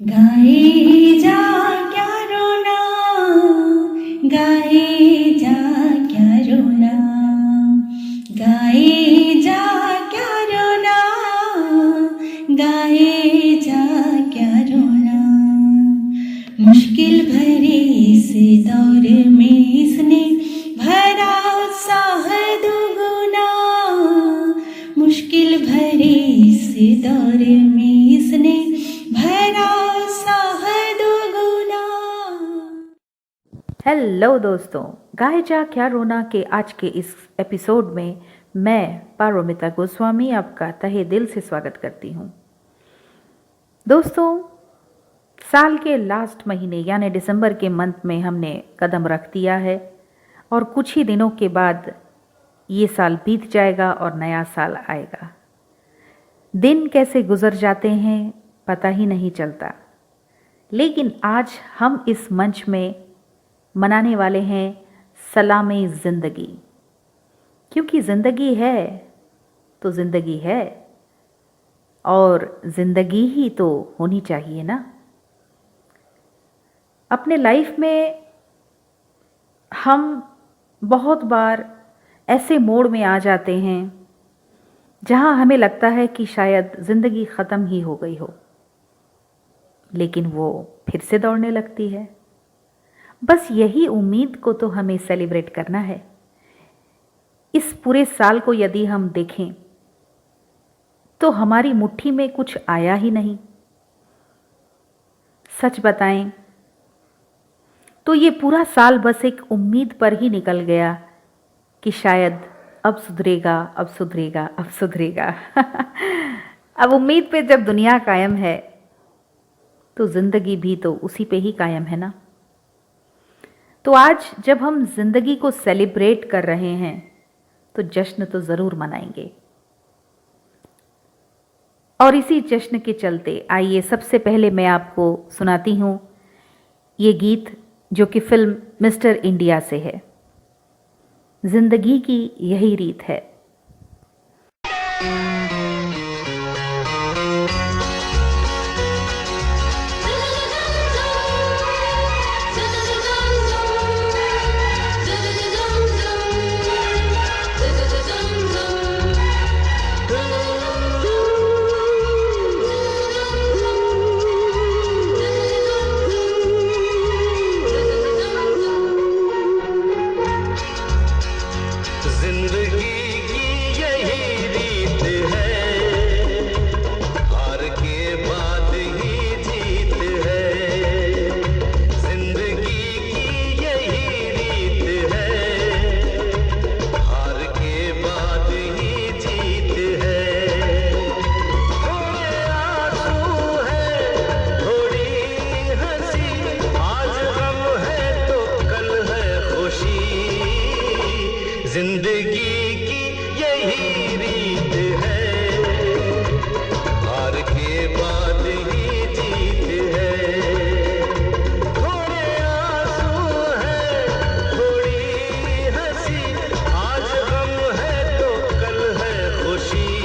गाए जा क्या रोना, गाए जा क्या रोना, गाए जा क्या रोना, गाए जा क्या रोना। मुश्किल भरे इस दौर में इसने भरा उत्साह दुगुना, मुश्किल भरे इस दौर में इसने भरा उत्साह दुगुना। हेलो दोस्तों, गाए जा क्या रोना के आज के इस एपिसोड में मैं पारोमिता गोस्वामी आपका तहे दिल से स्वागत करती हूँ। दोस्तों, साल के लास्ट महीने यानी दिसंबर के मंथ में हमने कदम रख दिया है और कुछ ही दिनों के बाद ये साल बीत जाएगा और नया साल आएगा। दिन कैसे गुजर जाते हैं पता ही नहीं चलता, लेकिन आज हम इस मंच में मनाने वाले हैं सलामे ज़िंदगी, क्योंकि ज़िंदगी है तो ज़िंदगी है और ज़िंदगी ही तो होनी चाहिए ना। अपने लाइफ में हम बहुत बार ऐसे मोड़ में आ जाते हैं जहां हमें लगता है कि शायद ज़िंदगी ख़त्म ही हो गई हो, लेकिन वो फिर से दौड़ने लगती है। बस यही उम्मीद को तो हमें सेलिब्रेट करना है। इस पूरे साल को यदि हम देखें तो हमारी मुट्ठी में कुछ आया ही नहीं। सच बताएं तो ये पूरा साल बस एक उम्मीद पर ही निकल गया कि शायद अब सुधरेगा, अब सुधरेगा, अब सुधरेगा। अब उम्मीद पे जब दुनिया कायम है तो ज़िंदगी भी तो उसी पे ही कायम है ना। तो आज जब हम ज़िंदगी को सेलिब्रेट कर रहे हैं तो जश्न तो ज़रूर मनाएंगे। और इसी जश्न के चलते आइए सबसे पहले मैं आपको सुनाती हूँ ये गीत जो कि फिल्म मिस्टर इंडिया से है। ज़िंदगी की यही रीत है। जिंदगी की यही रीत है, हार के बाद ही जीत है। थोड़े आंसू है, थोड़ी हंसी, आज गम है तो कल है खुशी।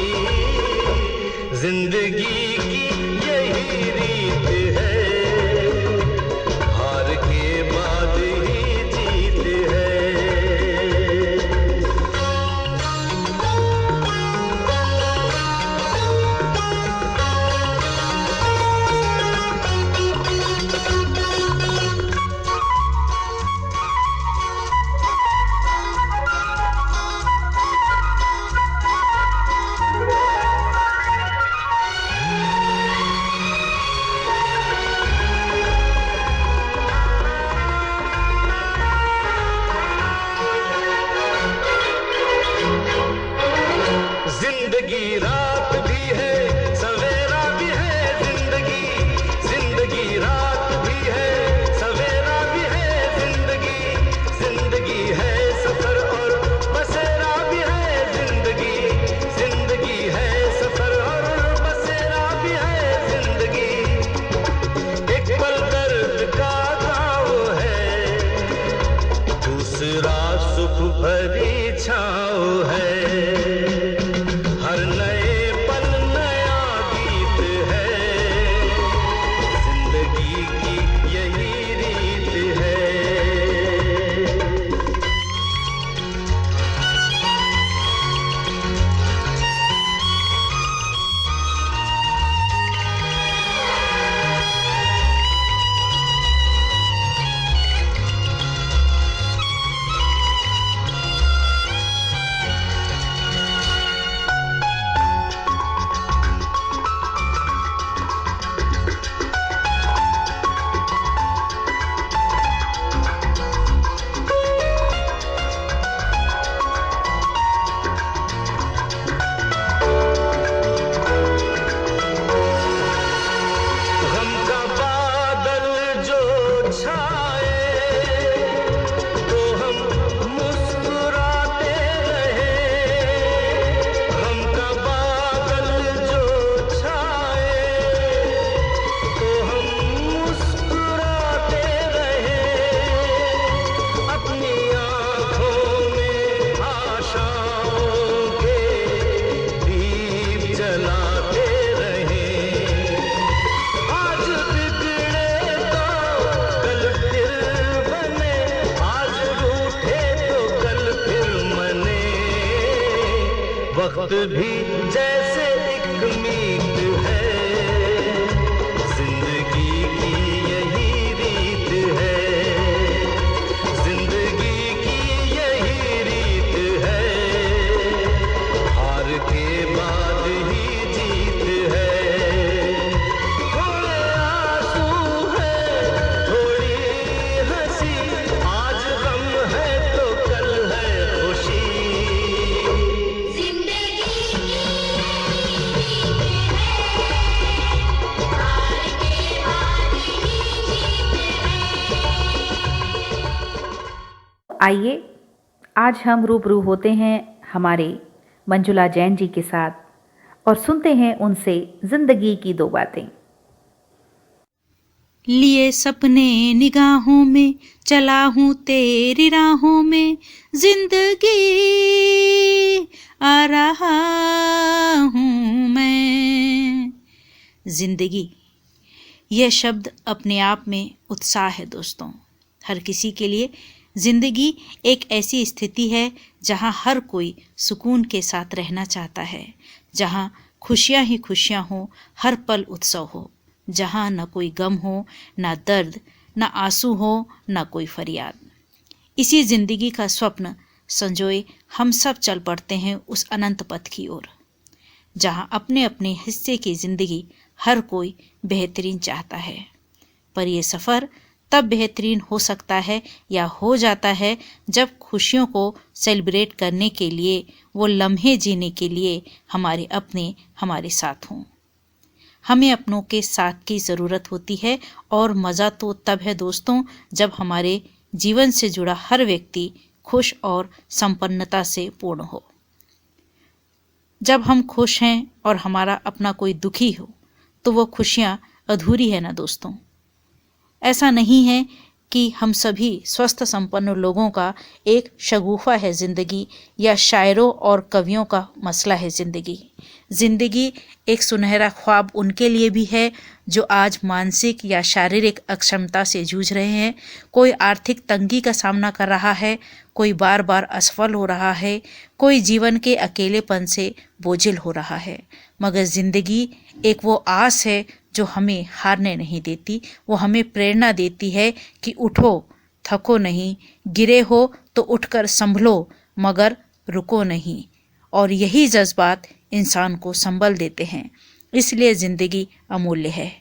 जिंदगी की यही रीत है, हार के बाद ही जीत है। वक्त भी जैसे एक मीत है, जिंदगी की यही रीत है, जिंदगी की यही रीत है, हार के बाद ही जीत है। थोड़े आंसू है, थोड़ी हंसी, आज गम है तो कल है खुशी। आइए आज हम रूबरू होते हैं हमारे मंजुला जैन जी के साथ और सुनते हैं उनसे जिंदगी की दो बातें। लिए सपने निगाहों में, चला हूँ तेरी राहों में, जिंदगी आ रहा हूँ मैं। जिंदगी, यह शब्द अपने आप में उत्साह है दोस्तों। हर किसी के लिए जिंदगी एक ऐसी स्थिति है जहाँ हर कोई सुकून के साथ रहना चाहता है, जहाँ खुशियाँ ही खुशियाँ हो, हर पल उत्सव हो, जहाँ न कोई गम हो, न दर्द, न आंसू हो, न कोई फरियाद। इसी जिंदगी का स्वप्न संजोए हम सब चल पड़ते हैं उस अनंत पथ की ओर, जहाँ अपने अपने हिस्से की जिंदगी हर कोई बेहतरीन चाहता है। पर यह सफ़र तब बेहतरीन हो सकता है या हो जाता है जब खुशियों को सेलिब्रेट करने के लिए, वो लम्हे जीने के लिए हमारे अपने हमारे साथ हों। हमें अपनों के साथ की ज़रूरत होती है और मज़ा तो तब है दोस्तों जब हमारे जीवन से जुड़ा हर व्यक्ति खुश और संपन्नता से पूर्ण हो। जब हम खुश हैं और हमारा अपना कोई दुखी हो तो वो खुशियाँ अधूरी है ना दोस्तों। ऐसा नहीं है कि हम सभी स्वस्थ संपन्न लोगों का एक शगुफा है ज़िंदगी, या शायरों और कवियों का मसला है ज़िंदगी। ज़िंदगी एक सुनहरा ख्वाब उनके लिए भी है जो आज मानसिक या शारीरिक अक्षमता से जूझ रहे हैं। कोई आर्थिक तंगी का सामना कर रहा है, कोई बार बार असफल हो रहा है, कोई जीवन के अकेलेपन से बोझिल हो रहा है। मगर ज़िंदगी एक वो आस है जो हमें हारने नहीं देती। वो हमें प्रेरणा देती है कि उठो, थको नहीं, गिरे हो तो उठकर संभलो, मगर रुको नहीं। और यही जज्बात इंसान को संबल देते हैं। इसलिए ज़िंदगी अमूल्य है।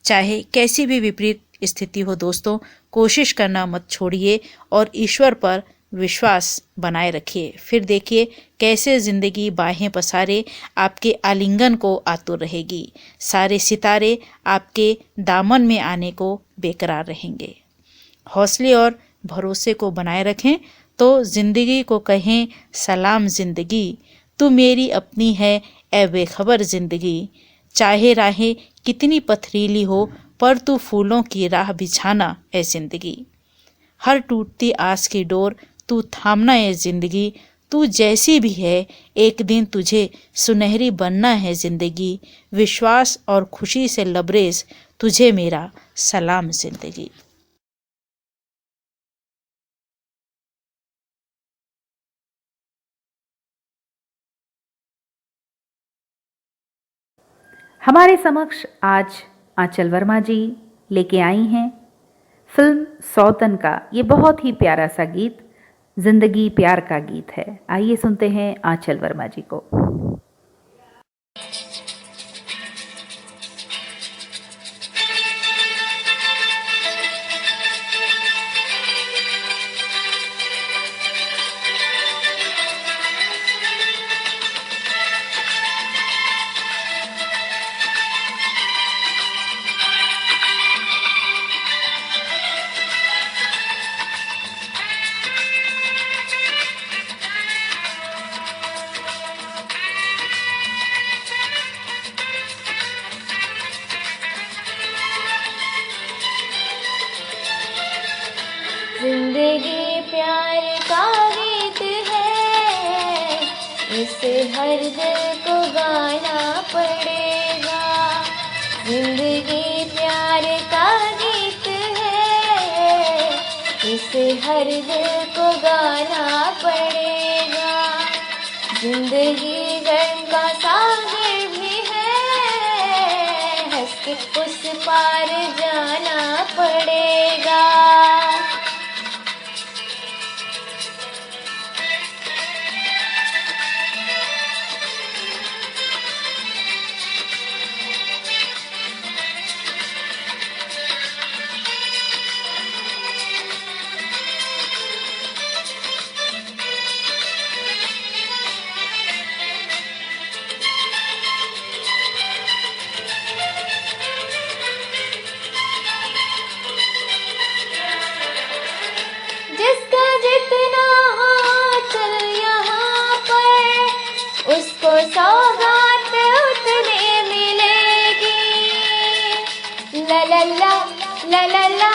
चाहे कैसी भी विपरीत स्थिति हो दोस्तों, कोशिश करना मत छोड़िए और ईश्वर पर विश्वास बनाए रखिए। फिर देखिए कैसे ज़िंदगी बाहें पसारे आपके आलिंगन को आतुर रहेगी। सारे सितारे आपके दामन में आने को बेकरार रहेंगे। हौसले और भरोसे को बनाए रखें तो ज़िंदगी को कहें सलाम ज़िंदगी, तू मेरी अपनी है ए बेखबर ज़िंदगी। चाहे राहें कितनी पथरीली हो, पर तू फूलों की राह बिछाना ए ज़िंदगी। हर टूटती आस की डोर तू थामना है ज़िंदगी। तू जैसी भी है एक दिन तुझे सुनहरी बनना है ज़िंदगी। विश्वास और खुशी से लबरेज तुझे मेरा सलाम ज़िंदगी। हमारे समक्ष आज आंचल वर्मा जी लेके आई हैं फिल्म सौतन का ये बहुत ही प्यारा सा गीत, जिंदगी प्यार का गीत है। आइए सुनते हैं आंचल वर्मा जी को। जिंदगी प्यार का गीत है, इसे हर दिल को गाना पड़ेगा। जिंदगी प्यार का गीत है, इसे हर दिल को गाना पड़ेगा। जिंदगी के उस पार जाना पड़ेगा। जिसका जितना हासिल यहाँ पर उसको सौगात उतने मिलेगी। ला ला ला ला ला ला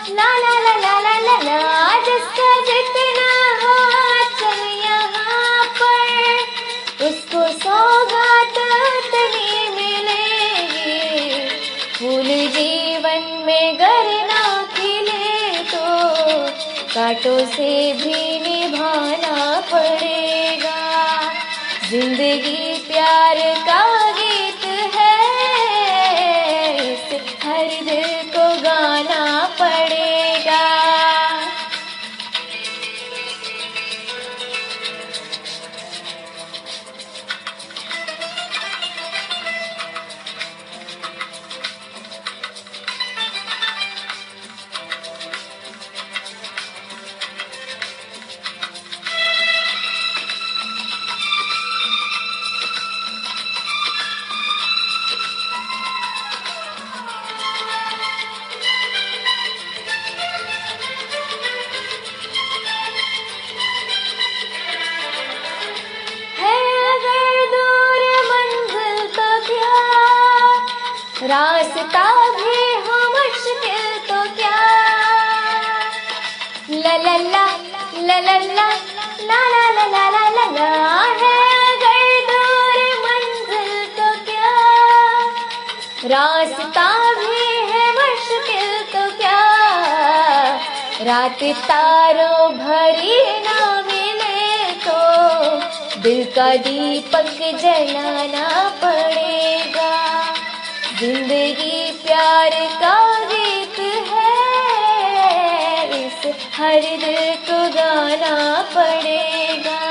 ला ला ला ला ला ला ला। जिसका जितना हासिल यहाँ पर उसको सौगात उतनी मिलेगी। फूल जीवन में गर ना खिले तो कांटों से भी निभाना पड़ेगा। जिंदगी प्यार का गीत है, इसे हर दिल को गाना पड़ेगा। रास्ता भी हो मुश्किल तो क्या। ला ला ला ला ला ला ला ला ला ला ला ला ला। है अगर दूर मंजिल तो क्या, रास्ता भी है मुश्किल तो क्या। रात तारों भरी ना मिले तो दिल का दीपक जलाना पड़ेगा। जिंदगी प्यार का गीत है, इसे हर दिल को गाना पड़ेगा।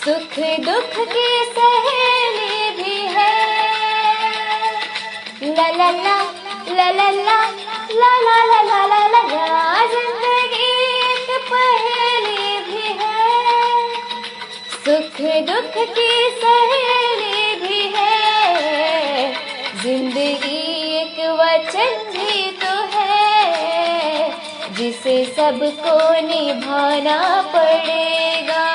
सुख दुख की सहेली भी है। ला ला ला ला ला ला ला ला ला ला ला ला ला। जिंदगी एक पहेली भी है, सुख दुख की सहेली भी है। जिंदगी एक वचन भी तो है, जिसे सबको निभाना पड़ेगा।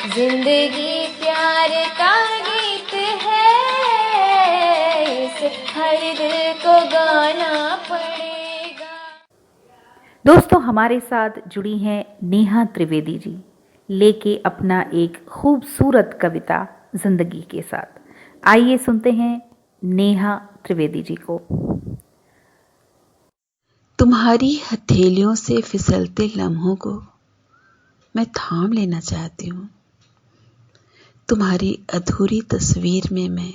जिंदगी प्यार का गीत है, इसे हर दिल को गाना पड़ेगा। दोस्तों, हमारे साथ जुड़ी हैं नेहा त्रिवेदी जी, लेके अपना एक खूबसूरत कविता जिंदगी के साथ। आइए सुनते हैं नेहा त्रिवेदी जी को। तुम्हारी हथेलियों से फिसलते लम्हों को मैं थाम लेना चाहती हूँ। तुम्हारी अधूरी तस्वीर में मैं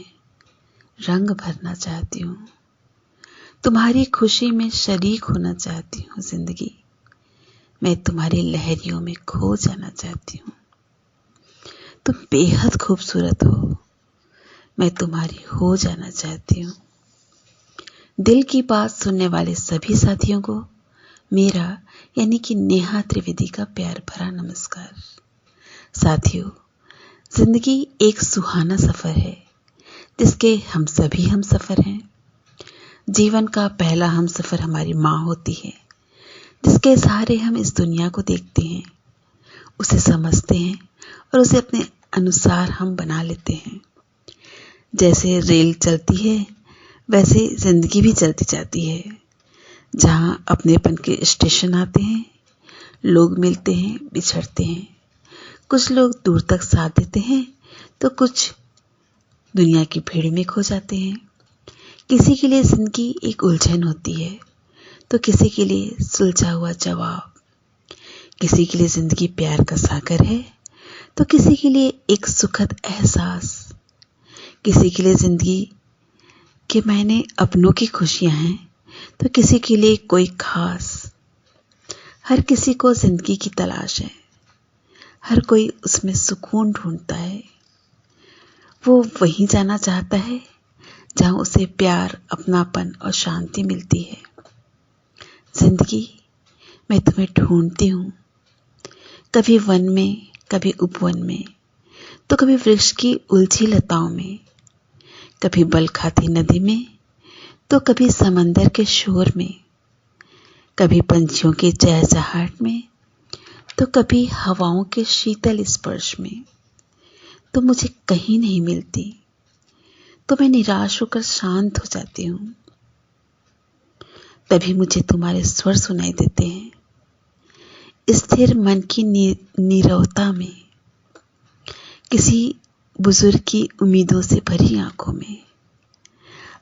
रंग भरना चाहती हूँ। तुम्हारी खुशी में शरीक होना चाहती हूँ। जिंदगी मैं तुम्हारी लहरियों में खो जाना चाहती हूँ। तुम बेहद खूबसूरत हो, मैं तुम्हारी हो जाना चाहती हूँ। दिल की बात सुनने वाले सभी साथियों को मेरा यानी कि नेहा त्रिवेदी का प्यार भरा नमस्कार। साथियों, जिंदगी एक सुहाना सफर है जिसके हम सभी हम सफर हैं। जीवन का पहला हम सफर हमारी माँ होती है, जिसके सहारे हम इस दुनिया को देखते हैं, उसे समझते हैं और उसे अपने अनुसार हम बना लेते हैं। जैसे रेल चलती है वैसे जिंदगी भी चलती जाती है। जहाँ अपनेपन के स्टेशन आते हैं, लोग मिलते हैं, बिछड़ते हैं। कुछ लोग दूर तक साथ देते हैं तो कुछ दुनिया की भीड़ में खो जाते हैं। किसी के लिए जिंदगी एक उलझन होती है तो किसी के लिए सुलझा हुआ जवाब। किसी के लिए जिंदगी प्यार का सागर है तो किसी के लिए एक सुखद एहसास। किसी के लिए जिंदगी के मायने अपनों की खुशियां हैं तो किसी के लिए कोई खास। हर किसी को जिंदगी की तलाश है, हर कोई उसमें सुकून ढूंढता है। वो वहीं जाना चाहता है जहां उसे प्यार, अपनापन और शांति मिलती है। जिंदगी, मैं तुम्हें ढूंढती हूँ, कभी वन में, कभी उपवन में, तो कभी वृक्ष की उलझी लताओं में, कभी बल खाती नदी में, तो कभी समंदर के शोर में, कभी पंछियों के चहचहाहट में, तो कभी हवाओं के शीतल स्पर्श में। तो मुझे कहीं नहीं मिलती तो मैं निराश होकर शांत हो जाती हूँ। तभी मुझे तुम्हारे स्वर सुनाई देते हैं। स्थिर मन की नीरवता में, किसी बुजुर्ग की उम्मीदों से भरी आंखों में,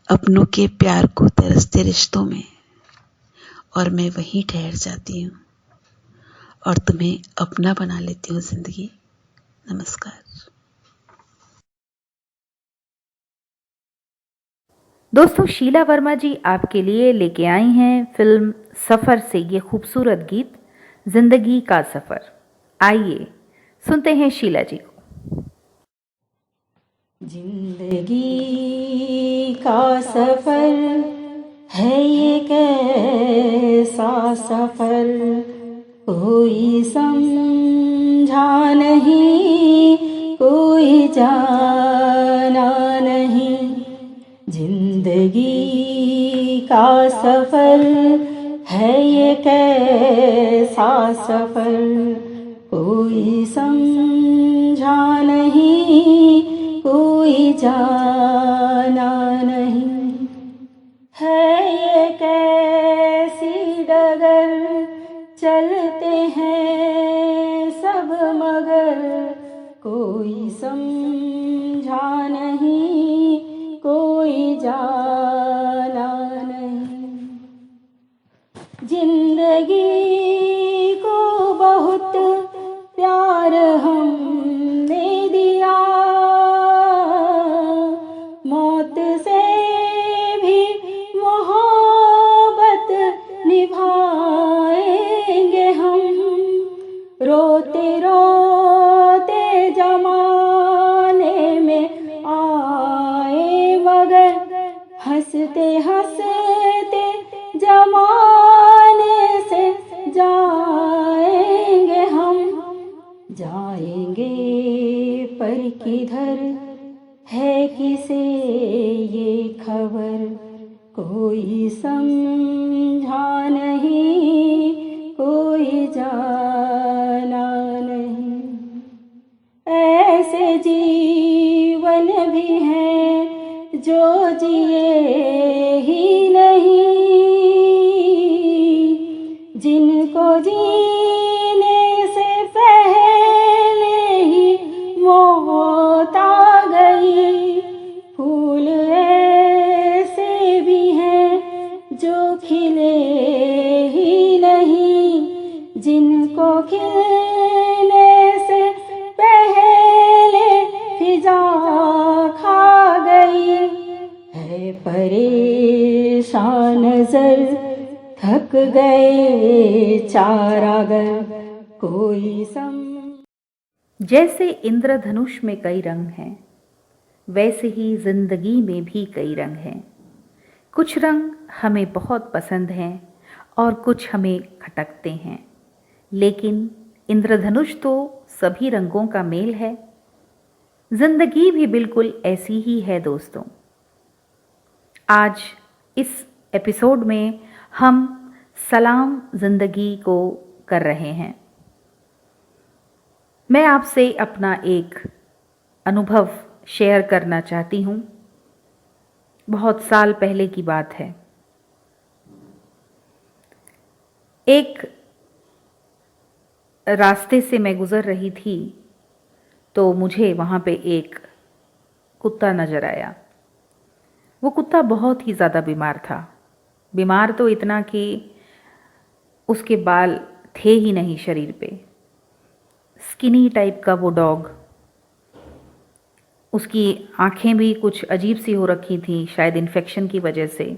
अपनों के प्यार को तरसते रिश्तों में, और मैं वहीं ठहर जाती हूँ और तुम्हें अपना बना लेती हूँ जिंदगी। नमस्कार। दोस्तों, शीला वर्मा जी आपके लिए लेके आई हैं फिल्म सफ़र से ये खूबसूरत गीत जिंदगी का सफ़र। आइए सुनते हैं शीला जी को। जिंदगी का सफर है ये कैसा सफर, कोई समझा नहीं, कोई जाना नहीं। जिंदगी का सफर है ये कैसा सफर, कोई समझा नहीं, कोई जाना नहीं। है ये कैसी डगर, चलते हैं सब मगर, कोई समझा नहीं, कोई जाना नहीं। जिंदगी को बहुत प्यार हमने दिया, मौत से भी मोहब्बत निभाएंगे हम। रोते रोते जमाने में आए मगर, हंसते हंसते जमाने से जाएंगे हम। जाएंगे पर किधर है किसे ये खबर, कोई समझा नहीं, कोई जाना नहीं। ऐसे जीवन भी हैं जो जिए ही नहीं, जिनको जीने से पहले ही मौत आ गई। फूल ऐसे भी हैं जो खिले ही नहीं, जिनको खिलने से पहले फिजा खा गई। है परेशान नजर, थक गए चारागर, कोई जैसे इंद्रधनुष में कई रंग हैं, वैसे ही जिंदगी में भी कई रंग हैं। कुछ रंग हमें बहुत पसंद हैं और कुछ हमें खटकते हैं, लेकिन इंद्रधनुष तो सभी रंगों का मेल है। जिंदगी भी बिल्कुल ऐसी ही है दोस्तों। आज इस एपिसोड में हम सलाम जिंदगी को कर रहे हैं। मैं आपसे अपना एक अनुभव शेयर करना चाहती हूँ। बहुत साल पहले की बात है। एक रास्ते से मैं गुज़र रही थी तो मुझे वहाँ पे एक कुत्ता नज़र आया। वो कुत्ता बहुत ही ज़्यादा बीमार था। बीमार तो इतना कि उसके बाल थे ही नहीं शरीर पे। स्किनी टाइप का वो डॉग। उसकी आंखें भी कुछ अजीब सी हो रखी थी, शायद इन्फेक्शन की वजह से।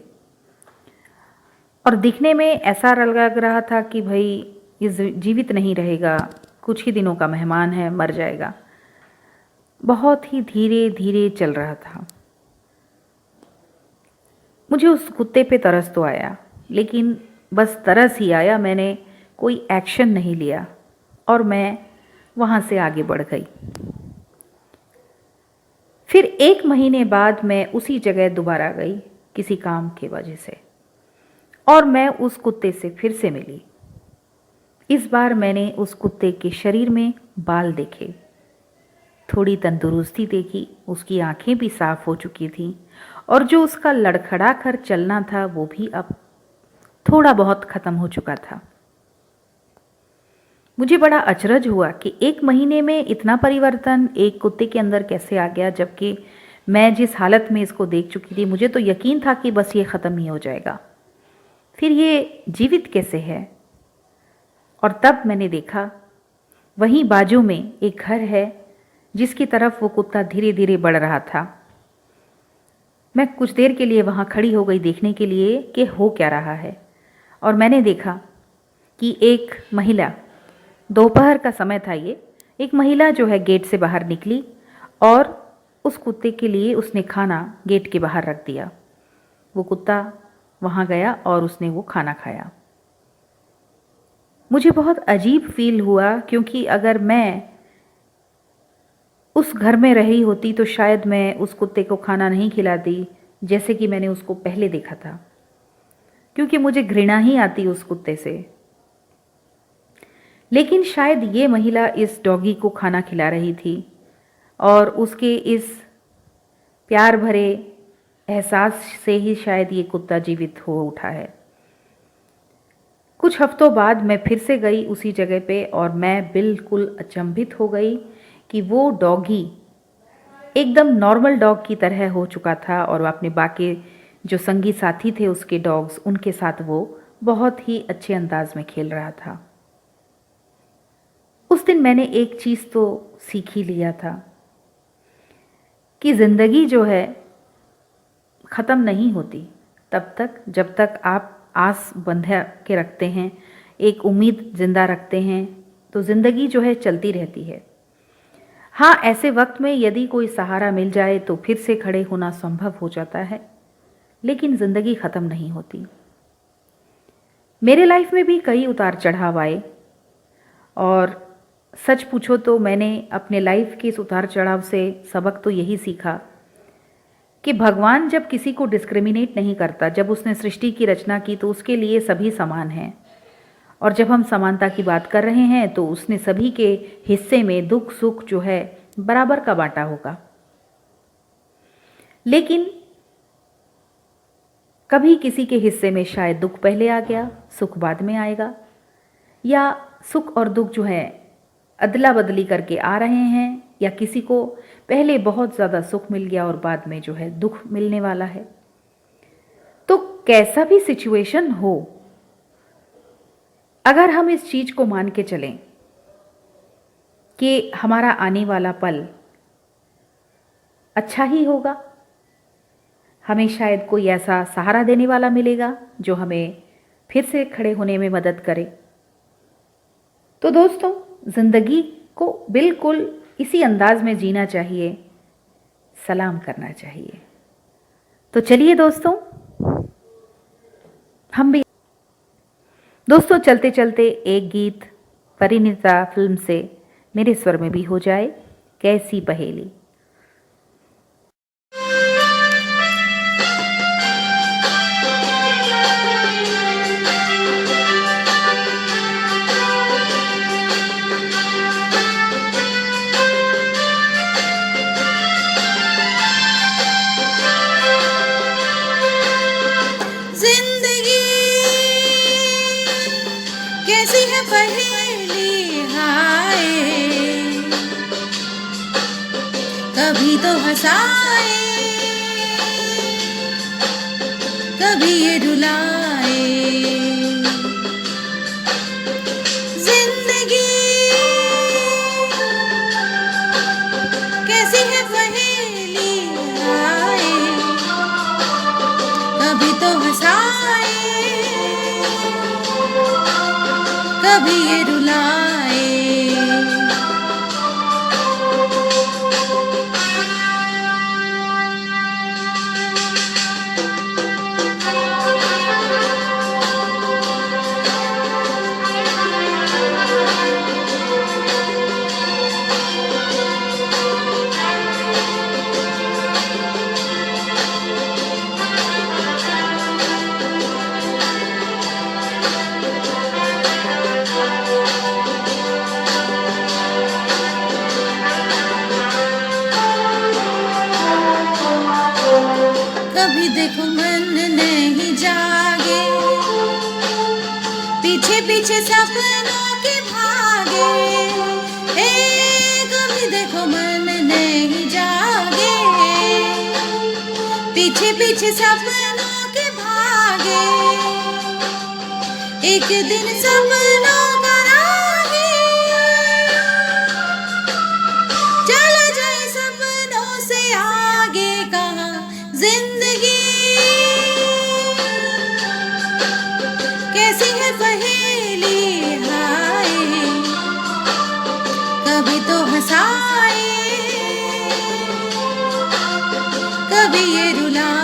और दिखने में ऐसा लग रहा था कि भाई ये जीवित नहीं रहेगा, कुछ ही दिनों का मेहमान है, मर जाएगा। बहुत ही धीरे धीरे चल रहा था। मुझे उस कुत्ते पे तरस तो आया, लेकिन बस तरस ही आया, मैंने कोई एक्शन नहीं लिया और मैं वहाँ से आगे बढ़ गई। फिर 1 महीने बाद मैं उसी जगह दोबारा गई किसी काम की वजह से, और मैं उस कुत्ते से फिर से मिली। इस बार मैंने उस कुत्ते के शरीर में बाल देखे, थोड़ी तंदुरुस्ती देखी, उसकी आंखें भी साफ हो चुकी थीं और जो उसका लड़खड़ा कर चलना था वो भी अब थोड़ा बहुत ख़त्म हो चुका था। मुझे बड़ा अचरज हुआ कि 1 महीने में इतना परिवर्तन एक कुत्ते के अंदर कैसे आ गया, जबकि मैं जिस हालत में इसको देख चुकी थी मुझे तो यकीन था कि बस ये ख़त्म ही हो जाएगा। फिर ये जीवित कैसे है? और तब मैंने देखा वहीं बाजू में एक घर है जिसकी तरफ वो कुत्ता धीरे धीरे बढ़ रहा था। मैं कुछ देर के लिए वहाँ खड़ी हो गई देखने के लिए कि हो क्या रहा है, और मैंने देखा कि एक महिला, दोपहर का समय था ये, एक महिला जो है गेट से बाहर निकली और उस कुत्ते के लिए उसने खाना गेट के बाहर रख दिया। वो कुत्ता वहाँ गया और उसने वो खाना खाया। मुझे बहुत अजीब फील हुआ, क्योंकि अगर मैं उस घर में रही होती तो शायद मैं उस कुत्ते को खाना नहीं खिलाती जैसे कि मैंने उसको पहले देखा था, क्योंकि मुझे घृणा ही आती उस कुत्ते से। लेकिन शायद ये महिला इस डॉगी को खाना खिला रही थी और उसके इस प्यार भरे एहसास से ही शायद ये कुत्ता जीवित हो उठा है। कुछ हफ्तों बाद मैं फिर से गई उसी जगह पे और मैं बिल्कुल अचंभित हो गई कि वो डॉगी एकदम नॉर्मल डॉग की तरह हो चुका था और अपने बाकी जो संगी साथी थे उसके डॉग्स, उनके साथ वो बहुत ही अच्छे अंदाज में खेल रहा था। उस दिन मैंने एक चीज़ तो सीख ही लिया था कि ज़िंदगी जो है ख़त्म नहीं होती तब तक जब तक आप आस बंधा के रखते हैं, एक उम्मीद ज़िंदा रखते हैं, तो ज़िंदगी जो है चलती रहती है। हाँ, ऐसे वक्त में यदि कोई सहारा मिल जाए तो फिर से खड़े होना संभव हो जाता है, लेकिन ज़िंदगी ख़त्म नहीं होती। मेरे लाइफ में भी कई उतार चढ़ाव आए और सच पूछो तो मैंने अपने लाइफ के इस उतार चढ़ाव से सबक तो यही सीखा कि भगवान जब किसी को डिस्क्रिमिनेट नहीं करता, जब उसने सृष्टि की रचना की तो उसके लिए सभी समान हैं, और जब हम समानता की बात कर रहे हैं तो उसने सभी के हिस्से में दुख सुख जो है बराबर का बांटा होगा। लेकिन कभी किसी के हिस्से में शायद दुख पहले आ गया, सुख बाद में आएगा, या सुख और दुख जो है अदला बदली करके आ रहे हैं, या किसी को पहले बहुत ज़्यादा सुख मिल गया और बाद में जो है दुख मिलने वाला है। तो कैसा भी सिचुएशन हो, अगर हम इस चीज़ को मान के चलें कि हमारा आने वाला पल अच्छा ही होगा, हमें शायद कोई ऐसा सहारा देने वाला मिलेगा जो हमें फिर से खड़े होने में मदद करे, तो दोस्तों ज़िंदगी को बिल्कुल इसी अंदाज में जीना चाहिए, सलाम करना चाहिए। तो चलिए दोस्तों, हम भी दोस्तों चलते चलते एक गीत परिणीता फिल्म से मेरे स्वर में भी हो जाए, कैसी पहेली। तो हंसाए, कभी ये रुलाए। जिंदगी कैसी है पहेली, आए कभी तो हंसाए, कभी ये रुलाए। कभी देखो मन नहीं जागे, पीछे पीछे सपनों के भागे। कभी देखो मन नहीं जागे, पीछे पीछे सपनों के भागे। एक दिन सपनों का राही चला जाए सपनों से आगे, कहाँ जिंदगी कैसी है पहेली, हाय कभी तो हंसाए, कभी ये रुलाए।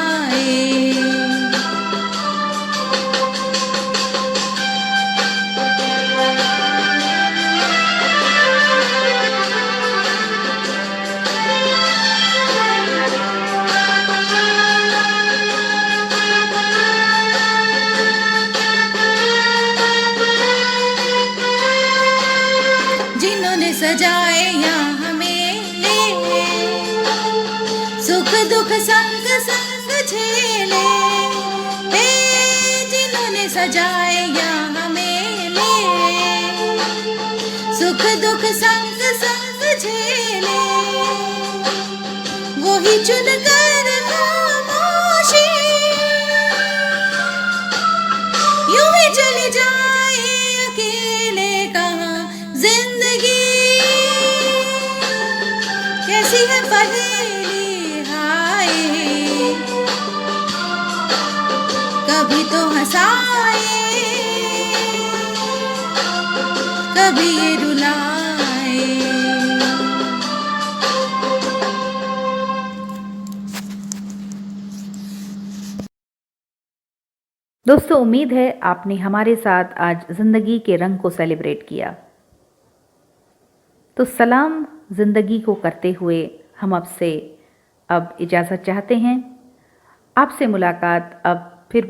जिन्होंने सजाए यहाँ मेले, सुख दुख संग संग झेले। जिन्होंने सजाए यहाँ मेले, सुख दुख संग संग झेले। वही चुन कर खामोशी यूं ही चले जाए अकेले, कहाँ जिंदगी कैसी है पहेली, हाय कभी तो हंसाए, कभी ये रुलाए। दोस्तों, उम्मीद है आपने हमारे साथ आज ज़िंदगी के रंग को सेलिब्रेट किया। तो सलाम ज़िंदगी को करते हुए हम आपसे अब इजाज़त चाहते हैं। आपसे मुलाकात अब फिर